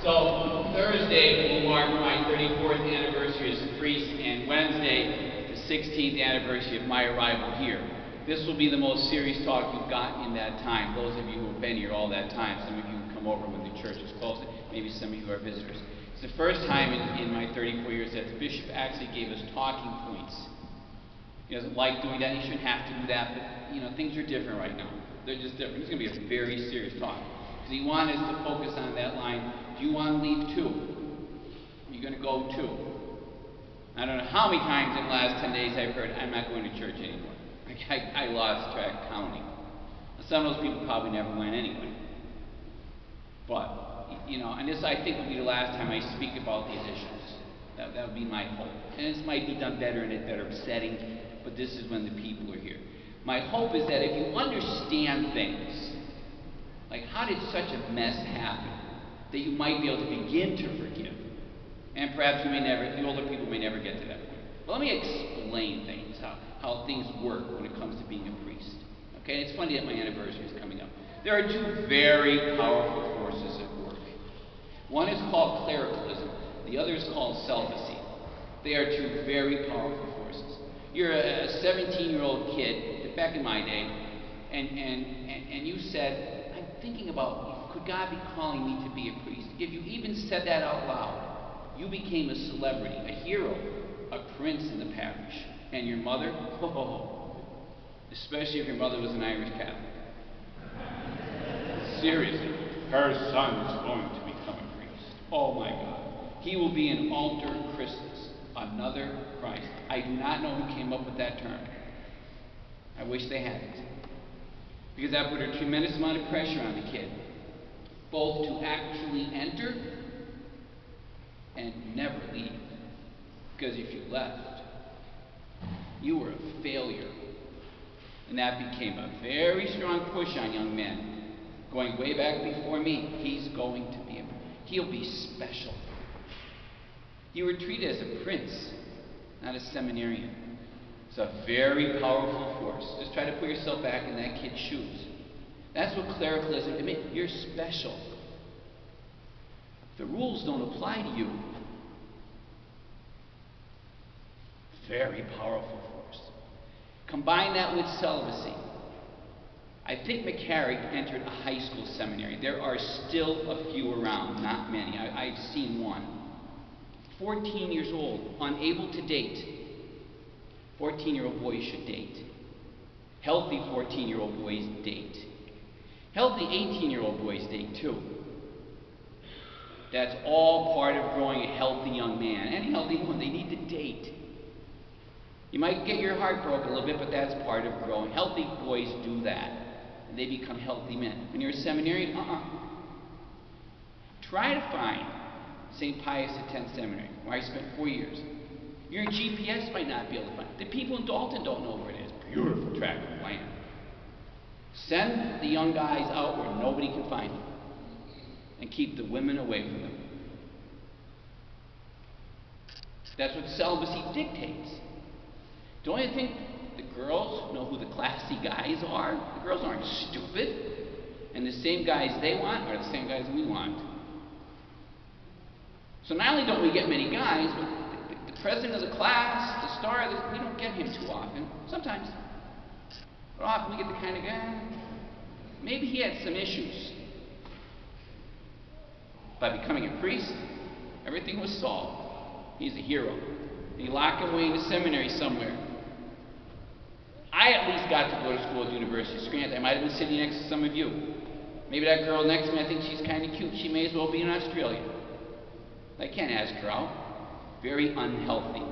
So Thursday will mark my 34th anniversary as a priest, and Wednesday, the 16th anniversary of my arrival here. This will be the most serious talk you've gotten in that time. Those of you who have been here all that time, some of you who come over when the church is closed, maybe some of you are visitors. It's the first time in my 34 years that the bishop actually gave us talking points. He doesn't like doing that. He shouldn't have to do that, but you know, things are different right now. They're just different. It's going to be a very serious talk. Because he wanted us to focus on that line, do you want to leave too? You're going to go too. I don't know how many times in the last 10 days I've heard, I'm not going to church anymore. I lost track counting. Some of those people probably never went anyway. But, you know, and this I think will be the last time I speak about these issues. That would be my hope. And this might be done better in a better setting, but this is when the people are here. My hope is that if you understand things, like how did such a mess happen, that you might be able to begin to forgive. And perhaps you may never, the older people may never get to that point. But let me explain things, how things work when it comes to being a priest. Okay, it's funny that my anniversary is coming up. There are two very powerful forces at work. One is called clericalism. The other is called celibacy. They are two very powerful forces. You're a 17-year-old kid, back in my day, and you said, I'm thinking about, could God be calling me to be a priest? If you even said that out loud, you became a celebrity, a hero, a prince in the parish. And your mother, especially if your mother was an Irish Catholic. Seriously, her son is going to become a priest. Oh my God. He will be an alter Christus, another Christ. I do not know who came up with that term. I wish they hadn't. Because that put a tremendous amount of pressure on the kid, both to actually enter and never leave. Because if you left, you were a failure. And that became a very strong push on young men. Going way back before me, he's going to be he'll be special. You were treated as a prince, not a seminarian. It's a very powerful force. Just try to put yourself back in that kid's shoes. That's what clericalism, I mean, you're special. The rules don't apply to you. Very powerful force. Combine that with celibacy. I think McCarrick entered a high school seminary. There are still a few around, not many. I've seen one. 14 years old, unable to date. 14-year-old boys should date. Healthy 14-year-old boys date. Healthy 18-year-old boys date too. That's all part of growing a healthy young man. Any healthy one, they need to date. You might get your heart broken a little bit, but that's part of growing. Healthy boys do that. And they become healthy men. When you're a seminarian, Try to find St. Pius X Seminary, where I spent 4 years. Your GPS might not be able to find it. The people in Dalton don't know where it is. Beautiful tract of land. Send the young guys out where nobody can find them. And keep the women away from them. That's what celibacy dictates. Don't you think the girls know who the classy guys are? The girls aren't stupid. And the same guys they want are the same guys we want. So not only don't we get many guys, but the president of the class, the star, we don't get him too often. Sometimes. But often we get the kind of guy, maybe he had some issues. By becoming a priest, everything was solved. He's a hero. You lock him away in a seminary somewhere. I at least got to go to school at the University of Scranton. I might have been sitting next to some of you. Maybe that girl next to me, I think she's kind of cute. She may as well be in Australia. I can't ask her out. Very unhealthy.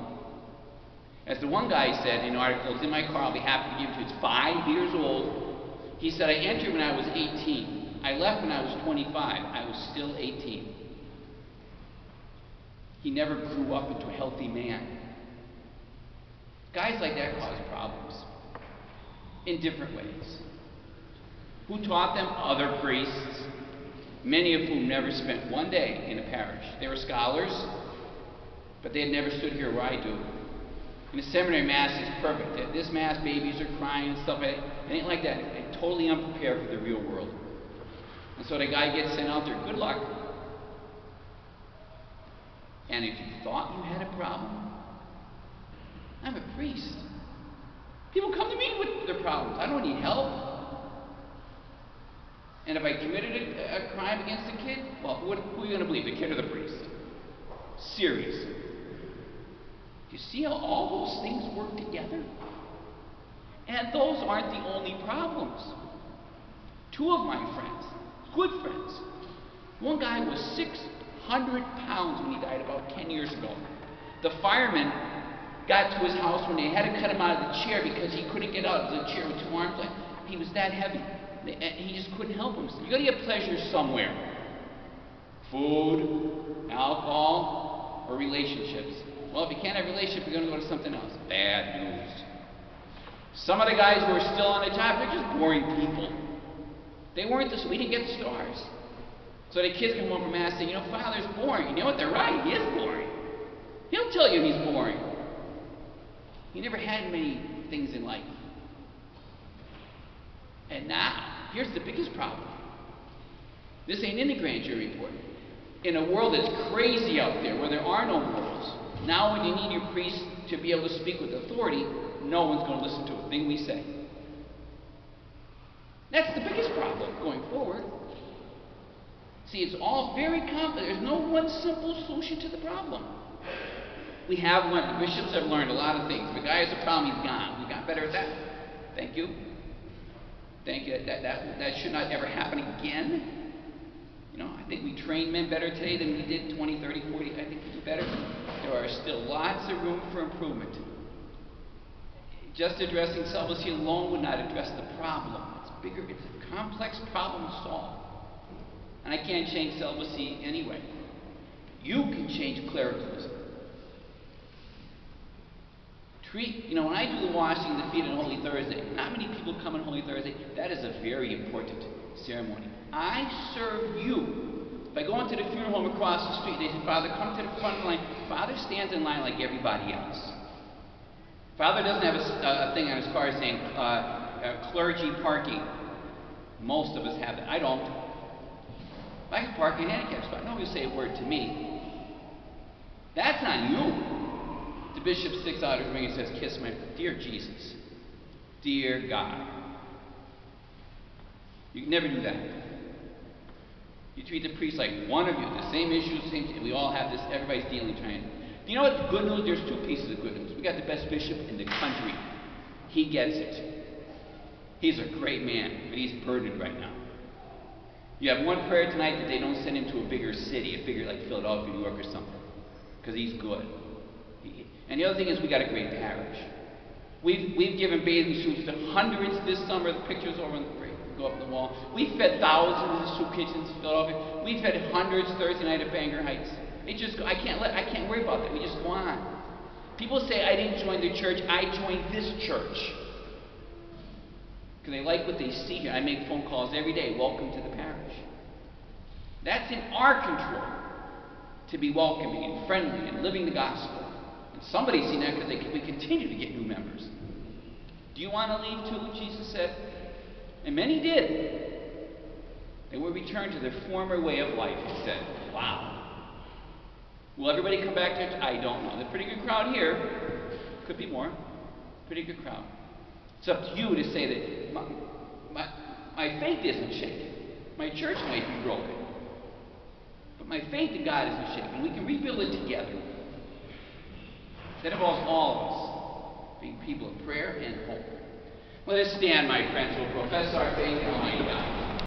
As the one guy said in an article, it's in my car, I'll be happy to give it to you. It's 5 years old. He said, I entered when I was 18. I left when I was 25. I was still 18. He never grew up into a healthy man. Guys like that cause problems in different ways. Who taught them? Other priests, many of whom never spent one day in a parish. They were scholars, but they had never stood here where I do. In the seminary, Mass is perfect. This Mass, babies are crying and stuff. It ain't like that. They're totally unprepared for the real world. And so the guy gets sent out there. Good luck. And if you thought you had a problem, I'm a priest. People come to me with their problems. I don't need help. And if I committed a crime against a kid, well, who are you going to believe, the kid or the priest? Seriously. You see how all those things work together? And those aren't the only problems. Two of my friends, good friends, one guy was 600 pounds when he died about 10 years ago. The firemen got to his house when they had to cut him out of the chair because he couldn't get out of the chair with two arms. He was that heavy. He just couldn't help himself. You got to get pleasure somewhere. Food, alcohol, or relationships. Well, if you can't have a relationship, you're going to go to something else. Bad news. Some of the guys who are still on the job, they're just boring people. They weren't this. We didn't get the stars. So the kids come home from mass saying, Father's boring. You know what? They're right. He is boring. He'll tell you he's boring. He never had many things in life. And now, here's the biggest problem. This ain't in the grand jury report. In a world that's crazy out there, where there are no morals, now when you need your priest to be able to speak with authority, no one's going to listen to a thing we say. That's the biggest problem going forward. See, it's all very complex. There's no one simple solution to the problem. We have learned, the bishops have learned a lot of things. If a guy has a problem, he's gone. We got better at that. Thank you. Thank you. That should not ever happen again. I think we train men better today than we did 20, 30, 40. I think we do better. There are still lots of room for improvement. Just addressing celibacy alone would not address the problem. It's bigger. It's a complex problem to solve. And I can't change celibacy anyway. You can change clericalism. When I do the washing of the feet on Holy Thursday, not many people come on Holy Thursday. That is a very important ceremony. I serve you. If I go into the funeral home across the street, they say, Father, come to the front of the line. Father stands in line like everybody else. Father doesn't have a thing on his car saying clergy parking. Most of us have that. I don't. I can park in a handicap spot. Nobody will say a word to me. That's on you. The bishop sticks out his ring and says, kiss my, dear Jesus, dear God. You can never do that. You treat the priest like one of you, the same issues, we all have this, everybody's dealing, trying. You know what the good news? There's two pieces of good news. We got the best bishop in the country. He gets it. He's a great man, but he's burdened right now. You have one prayer tonight that they don't send him to a bigger city, a bigger like Philadelphia, New York or something, because he's good. And the other thing is we got a great parish. We've given bathing suits to hundreds this summer. The pictures over on the go up on the wall. We've fed thousands in soup kitchens in Philadelphia. We've fed hundreds Thursday night at Bangor Heights. I can't worry about that. We just go on. People say I didn't join the church. I joined this church because they like what they see here. I make phone calls every day. Welcome to the parish. That's in our control to be welcoming and friendly and living the gospel. And somebody's seen that because we continue to get new members. Do you want to leave too? Jesus said. And many did. They will return to their former way of life, he said. Wow. Will everybody come back to church? I don't know. There's a pretty good crowd here. Could be more. Pretty good crowd. It's up to you to say that my faith isn't shaken. My church might be broken. But my faith in God isn't shaken. We can rebuild it together. That involves all of us being people of prayer and hope. Let us stand, my friends. We'll profess our faith in Almighty God.